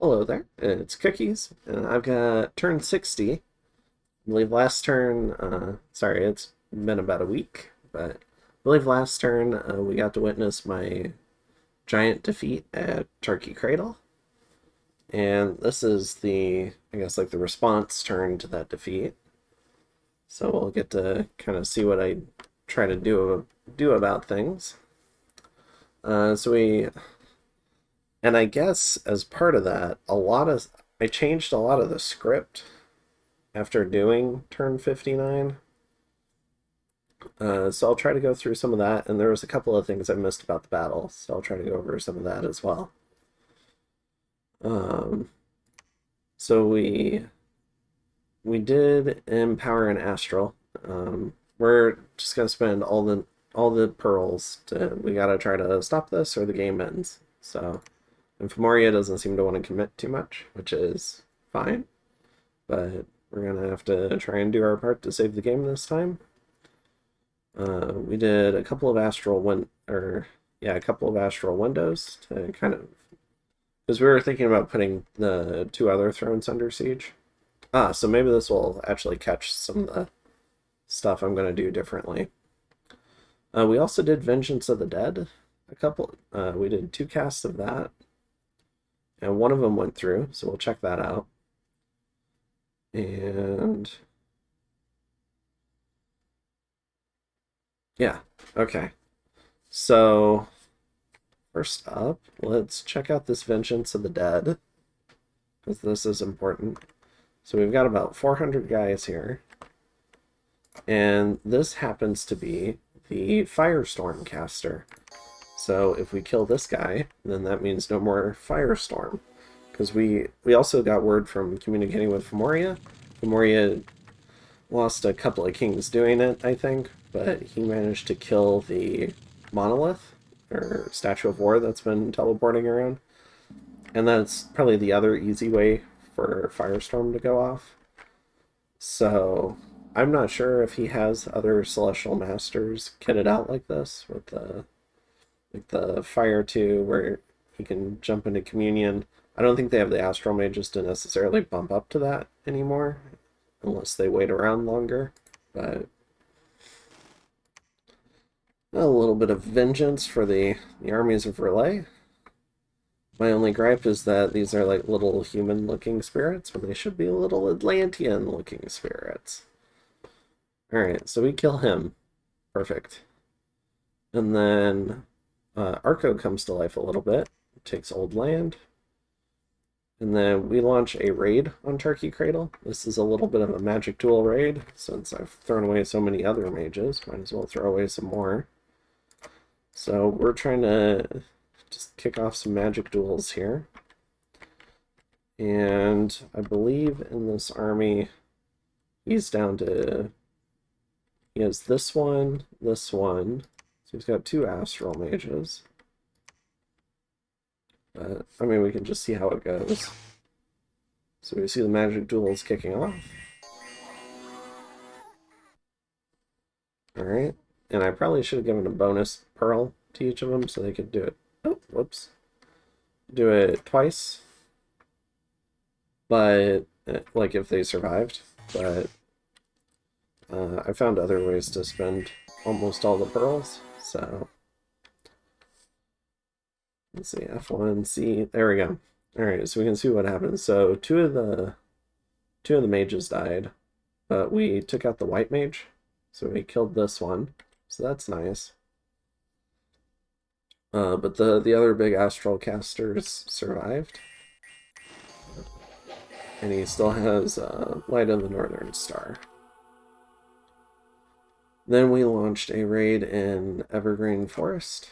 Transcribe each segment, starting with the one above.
Hello there, it's Cookies, and I've got turn 60. I believe last turn, sorry, it's been about a week, but I believe last turn we got to witness my giant defeat at Turkey Cradle. And this is I guess, like the response turn to that defeat. So we'll get to kind of see what I try to do about things. And I guess as part of that, I changed a lot of the script after doing turn 59. So I'll try to go through some of that, and there was a couple of things I missed about the battle, so I'll try to go over some of that as well. Um, so we did empower an astral. We're just gonna spend all the pearls we gotta try to stop this or the game ends. So, and Femoria doesn't seem to want to commit too much, which is fine, but we're gonna have to try and do our part to save the game this time. We did a couple of a couple of astral windows to kind of, because we were thinking about putting the two other thrones under siege. So maybe this will actually catch some of the stuff I'm going to do differently. We also did Vengeance of the Dead. We did two casts of that, and one of them went through, so we'll check that out. And yeah, okay. So first up, let's check out this Vengeance of the Dead, because this is important. So we've got about 400 guys here, and this happens to be the Firestorm caster. So if we kill this guy, then that means no more Firestorm, because we also got word from communicating with Femoria. Femoria lost a couple of kings doing it, I think, but he managed to kill the monolith or statue of war that's been teleporting around. And that's probably the other easy way for Firestorm to go off. So I'm not sure if he has other Celestial Masters kitted out like this with the Fire 2 where he can jump into Communion. I don't think they have the Astral Mages to necessarily bump up to that anymore, unless they wait around longer. But a little bit of vengeance for the armies of Relay. My only gripe is that these are like little human-looking spirits when they should be little Atlantean-looking spirits. Alright, so we kill him. Perfect. And then Arco comes to life a little bit, takes old land. And then we launch a raid on Turkey Cradle. This is a little bit of a magic duel raid, since I've thrown away so many other mages. Might as well throw away some more. So we're trying to just kick off some magic duels here. And I believe in this army, he's down to... He has this one. So he's got two Astral Mages. But, I mean, we can just see how it goes. So we see the magic duels kicking off. Alright. And I probably should have given a bonus pearl to each of them so they could do it. Oh, whoops. Do it twice. But, like, if they survived. But I found other ways to spend almost all the pearls, so... Let's see, F1, C, there we go. Alright, so we can see what happens. So two of the mages died, but we took out the white mage, so we killed this one, so that's nice. But the other big astral casters survived. And he still has Light of the Northern Star. Then we launched a raid in Evergreen Forest.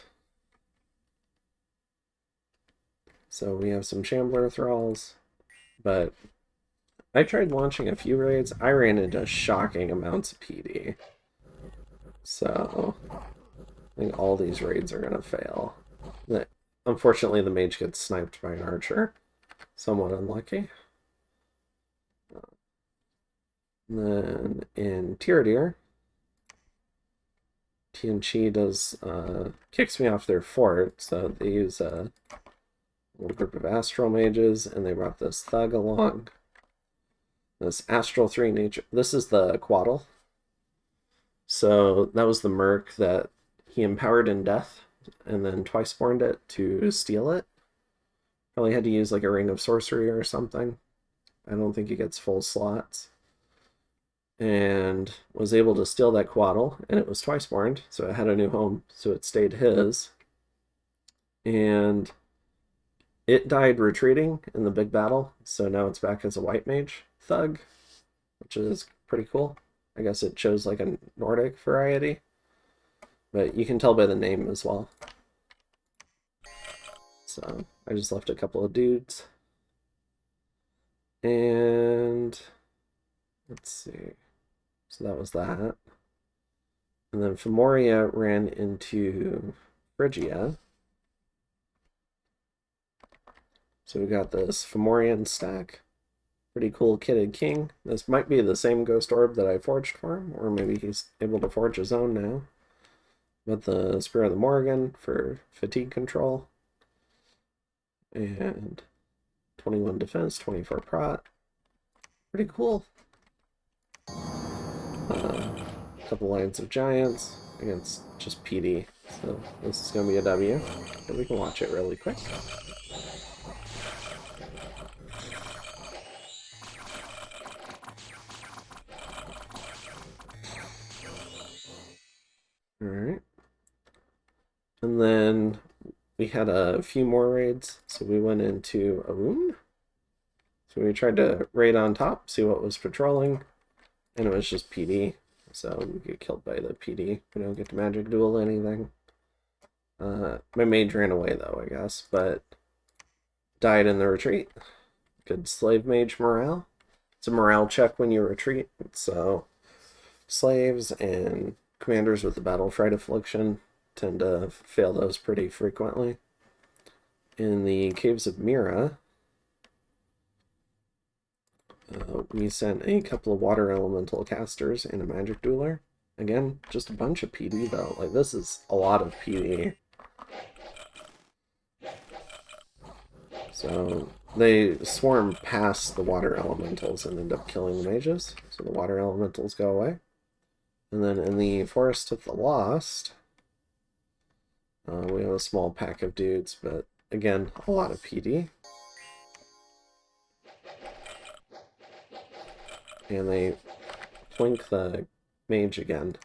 So we have some Shambler Thralls, but I tried launching a few raids. I ran into shocking amounts of PD. So I think all these raids are going to fail. Unfortunately, the mage gets sniped by an archer. Somewhat unlucky. And then in Tiradir, Tianchi does kicks me off their fort, so they use little group of astral mages, and they brought this thug along. This astral 3 nature. This is the Quaddle. So that was the merc that he empowered in death, and then twice borned it to steal it. Probably had to use like a ring of sorcery or something. I don't think he gets full slots. And was able to steal that Quaddle, and it was twice borned, so it had a new home, so it stayed his. And it died retreating in the big battle, so now it's back as a white mage thug, which is pretty cool. I guess it chose like a Nordic variety, but you can tell by the name as well. So I just left a couple of dudes. And let's see. So that was that. And then Femoria ran into Phrygia. So we got this Fomorian stack. Pretty cool kitted king. This might be the same ghost orb that I forged for him, or maybe he's able to forge his own now. But the Spear of the Morrigan for fatigue control. And 21 defense, 24 prot. Pretty cool. A couple lines of giants against just PD. So this is going to be a W. But we can watch it really quick. Alright. And then we had a few more raids. So we went into Aoun. So we tried to raid on top, see what was patrolling. And it was just PD. So we get killed by the PD. We don't get to magic duel anything. My mage ran away though, I guess. But died in the retreat. Good slave mage morale. It's a morale check when you retreat. So slaves and commanders with the battle fright affliction tend to fail those pretty frequently. In the caves of Mira, we sent a couple of water elemental casters and a magic dueler. Again, just a bunch of PD though. Like, this is a lot of PD. So they swarm past the water elementals and end up killing the mages. So the water elementals go away. And then in the Forest of the Lost, we have a small pack of dudes, but again, a lot of PD. And they twink the mage again.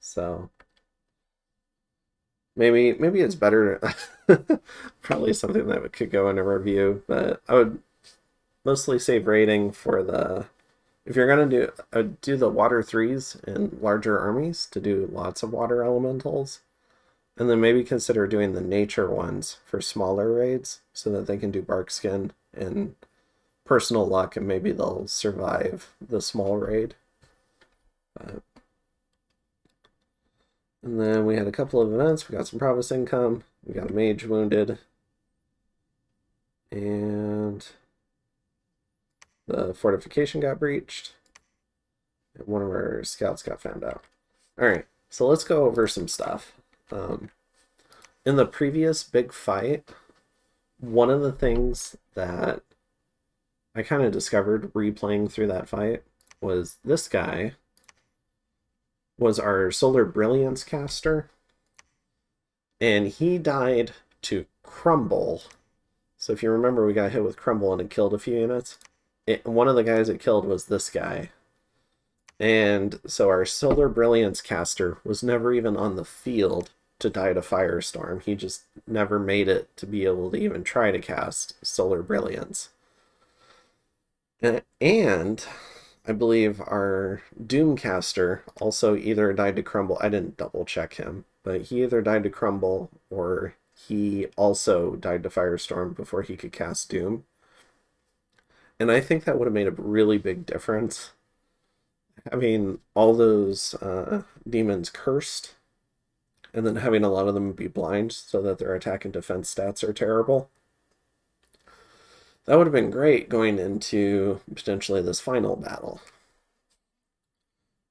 So maybe it's better. Probably something that could go in a review, but I would mostly save rating for the. If you're gonna do, I would do the water 3s in larger armies to do lots of water elementals, and then maybe consider doing the nature ones for smaller raids so that they can do bark skin and personal luck, and maybe they'll survive the small raid. And then we had a couple of events. We got some province income. We got a mage wounded. And the fortification got breached. And one of our scouts got found out. Alright, so let's go over some stuff. In the previous big fight, one of the things that I kind of discovered replaying through that fight was this guy was our Solar Brilliance caster, and he died to Crumble. So if you remember, we got hit with Crumble and it killed a few units. One of the guys it killed was this guy. And so our Solar Brilliance caster was never even on the field to die to Firestorm. He just never made it to be able to even try to cast Solar Brilliance. And I believe our Doomcaster also either died to Crumble. I didn't double check him, but he either died to Crumble or he also died to Firestorm before he could cast Doom. And I think that would have made a really big difference. Having all those demons cursed, and then having a lot of them be blind so that their attack and defense stats are terrible. That would have been great going into potentially this final battle.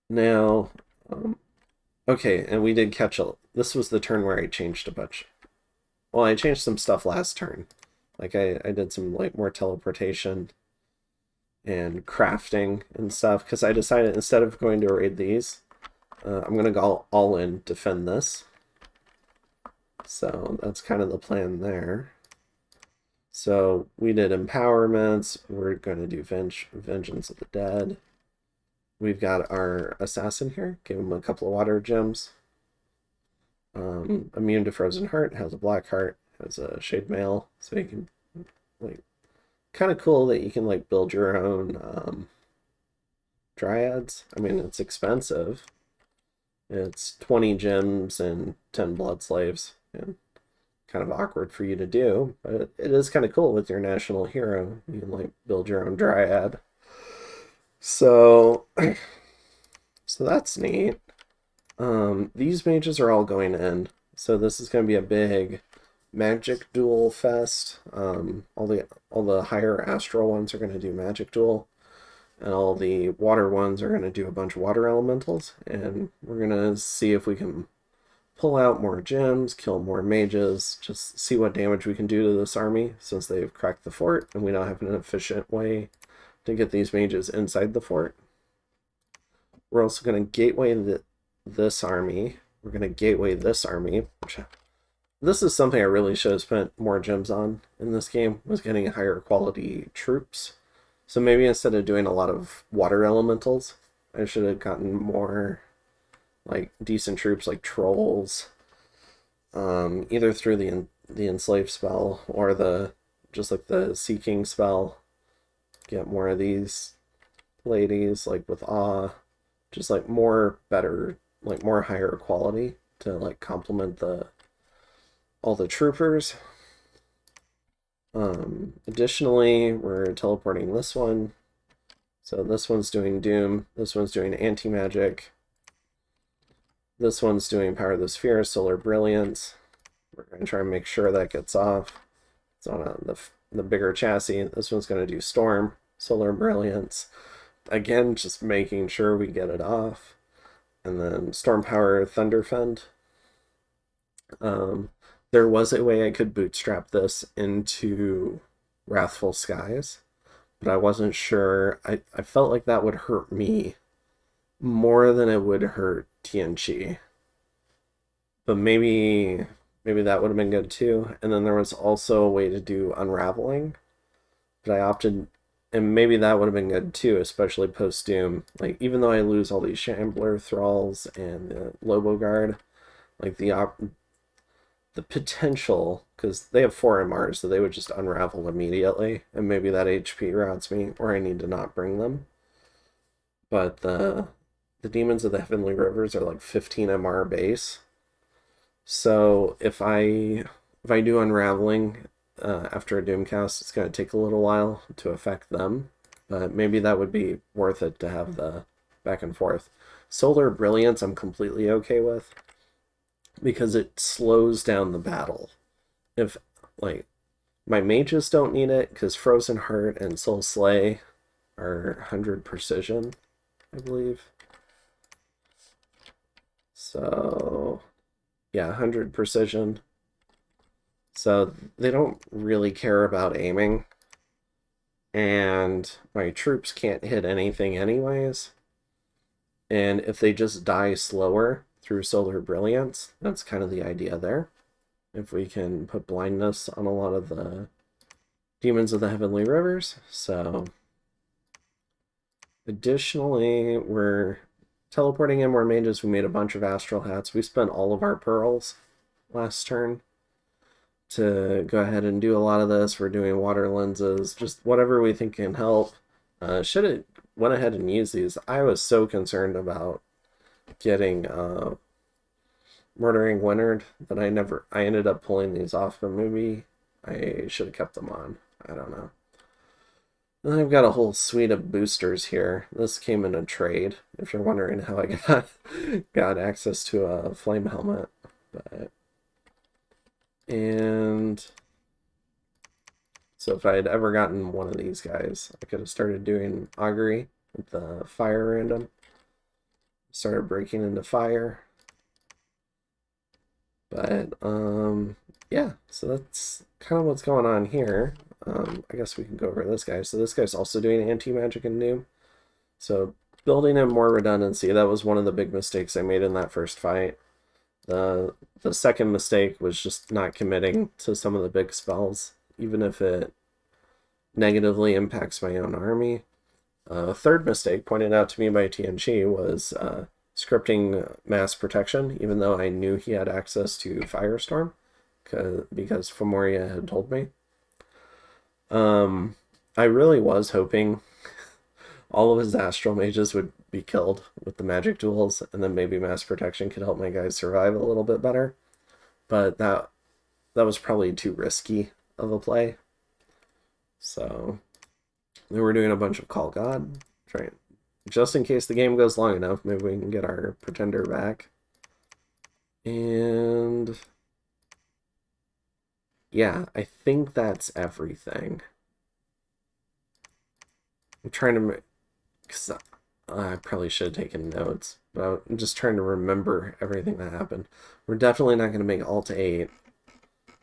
Now, okay, and we did catch a. This was the turn where I changed a bunch. Well, I changed some stuff last turn. Like I did some like more teleportation and crafting and stuff because I decided instead of going to raid these, I'm gonna go all in defend this. So that's kind of the plan there. So we did empowerments. We're going to do Vengeance of the Dead. We've got our assassin here. Give him a couple of water gems. Immune to Frozen Heart. Has a black heart. Has a Shade Mail. So you can, like, kind of cool that you can, like, build your own dryads. I mean, it's expensive. It's 20 gems and 10 blood slaves. And kind of awkward for you to do, but it is kind of cool with your national hero. You can like build your own dryad. So that's neat. These mages are all going in. So this is going to be a big magic duel fest. All the higher astral ones are going to do magic duel, and all the water ones are going to do a bunch of water elementals, and we're going to see if we can pull out more gems, kill more mages, just see what damage we can do to this army since they've cracked the fort and we don't have an efficient way to get these mages inside the fort. We're also going to gateway this army. We're going to gateway this army. This is something I really should have spent more gems on in this game, was getting higher quality troops. So maybe instead of doing a lot of water elementals, I should have gotten more like decent troops like trolls, either through the enslave spell or the just like the seeking spell. Get more of these ladies like with awe, just like more better, like more higher quality to like complement all the troopers. Additionally, we're teleporting this one. So this one's doing Doom, this one's doing anti-magic. This one's doing Power of the Sphere, Solar Brilliance. We're going to try and make sure that gets off. It's on the bigger chassis. This one's going to do Storm, Solar Brilliance. Again, just making sure we get it off. And then Storm Power, Thunderfend. There was a way I could bootstrap this into Wrathful Skies, but I wasn't sure. I felt like that would hurt me more than it would hurt Tianchi. But maybe that would have been good too. And then there was also a way to do Unraveling, but I opted, and maybe that would have been good too, especially post Doom. Like, even though I lose all these Shambler Thralls and the Lobo Guard, like the potential, because they have 4 MRs, so they would just unravel immediately, and maybe that HP routes me, or I need to not bring them. But the Demons of the Heavenly Rivers are like 15 MR base. So if I do Unraveling after a Doomcast, it's going to take a little while to affect them. But maybe that would be worth it to have the back and forth. Solar Brilliance I'm completely okay with, because it slows down the battle. If, like, my mages don't need it, because Frozen Heart and Soul Slay are 100 precision, I believe. So, yeah, 100 precision. So they don't really care about aiming. And my troops can't hit anything anyways. And if they just die slower through Solar Brilliance, that's kind of the idea there. If we can put blindness on a lot of the Demons of the Heavenly Rivers. So, additionally, we're teleporting in more mages. We made a bunch of astral hats. We spent all of our pearls last turn to go ahead and do a lot of this. We're doing water lenses, just whatever we think can help. Should have went ahead and used these. I was so concerned about getting Murdering Winard that I ended up pulling these off, but maybe I should have kept them on. I don't know. And I've got a whole suite of boosters here. This came in a trade, if you're wondering how I got access to a flame helmet. And so if I had ever gotten one of these guys, I could have started doing augury with the fire random. Started breaking into fire. But, yeah, so that's kind of what's going on here. I guess we can go over this guy. So this guy's also doing anti-magic and Noob. So building in more redundancy, that was one of the big mistakes I made in that first fight. The second mistake was just not committing to some of the big spells, even if it negatively impacts my own army. Third mistake pointed out to me by TNG was scripting mass protection, even though I knew he had access to Firestorm, because Femoria had told me. I really was hoping all of his astral mages would be killed with the magic duels, and then maybe mass protection could help my guys survive a little bit better. But that was probably too risky of a play. So then we're doing a bunch of Call God, trying just in case the game goes long enough. Maybe we can get our pretender back. And yeah, I think that's everything. I'm trying to, because I probably should have taken notes, but I'm just trying to remember everything that happened. We're definitely not going to make Alt 8.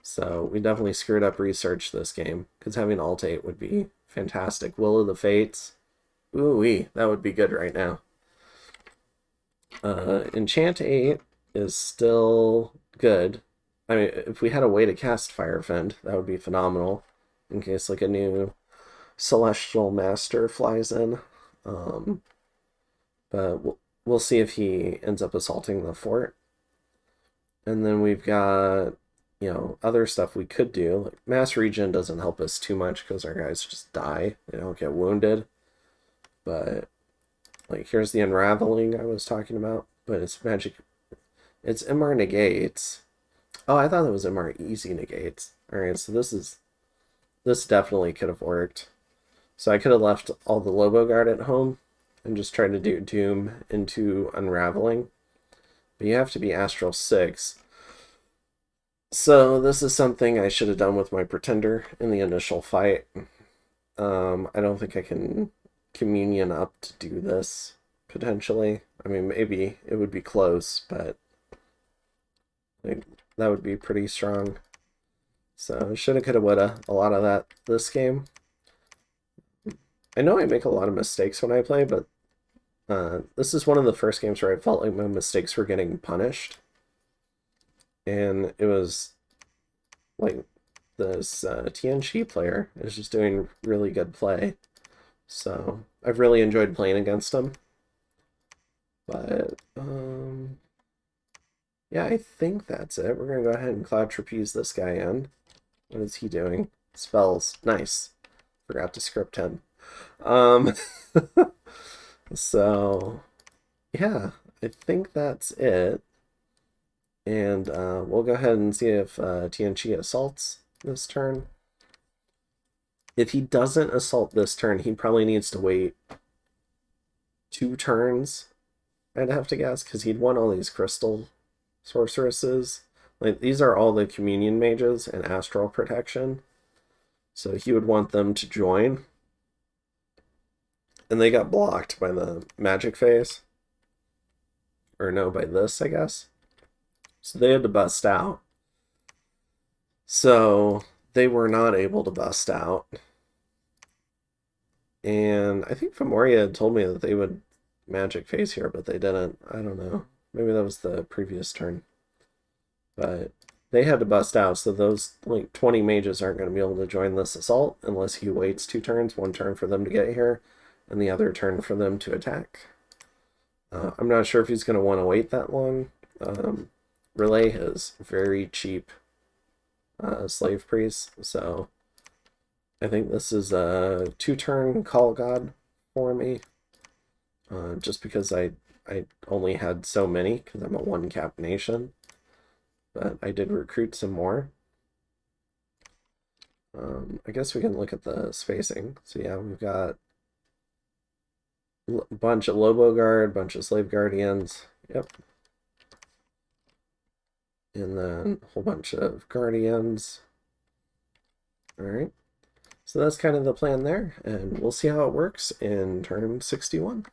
So we definitely screwed up research this game, because having Alt 8 would be fantastic. Will of the Fates. Ooh-wee, that would be good right now. Enchant 8 is still good. I mean, if we had a way to cast Firefend, that would be phenomenal. In case like a new Celestial Master flies in. But we'll see if he ends up assaulting the fort. And then we've got, you know, other stuff we could do. Like Mass Regen doesn't help us too much because our guys just die. They don't get wounded. But, like, here's the Unraveling I was talking about. But it's magic. It's MR negates. Oh, I thought it was MR easy negates. Alright, so this definitely could have worked. So I could have left all the Lobo Guard at home and just tried to do Doom into Unraveling. But you have to be Astral 6. So this is something I should have done with my Pretender in the initial fight. I don't think I can communion up to do this, potentially. I mean, maybe it would be close, but like, that would be pretty strong. So shoulda, coulda, woulda, a lot of that this game. I know I make a lot of mistakes when I play, but this is one of the first games where I felt like my mistakes were getting punished. And it was like this TNG player is just doing really good play. So I've really enjoyed playing against him. But yeah, I think that's it. We're going to go ahead and Cloud Trapeze this guy in. What is he doing? Spells. Nice. Forgot to script him. So, yeah, I think that's it. And we'll go ahead and see if TNG assaults this turn. If he doesn't assault this turn, he probably needs to wait 2 turns, I'd have to guess, because he'd want all these crystal sorceresses. Like, these are all the communion mages and astral protection. So he would want them to join. And they got blocked by the magic phase. Or no, by this, I guess. So they had to bust out. So they were not able to bust out. And I think Femoria had told me that they would magic phase here, but they didn't. I don't know. Maybe that was the previous turn. But they had to bust out, so those like 20 mages aren't going to be able to join this assault unless he waits 2 turns, 1 turn for them to get here, and the other turn for them to attack. I'm not sure if he's going to want to wait that long. Relay has very cheap slave priests, so I think this is a 2-turn Call God for me. Just because I only had so many, because I'm a 1-cap nation. But I did recruit some more. I guess we can look at the spacing. So yeah, we've got a bunch of Lobo Guard, bunch of Slave Guardians. Yep. And then a whole bunch of Guardians. Alright. So that's kind of the plan there, and we'll see how it works in turn 61.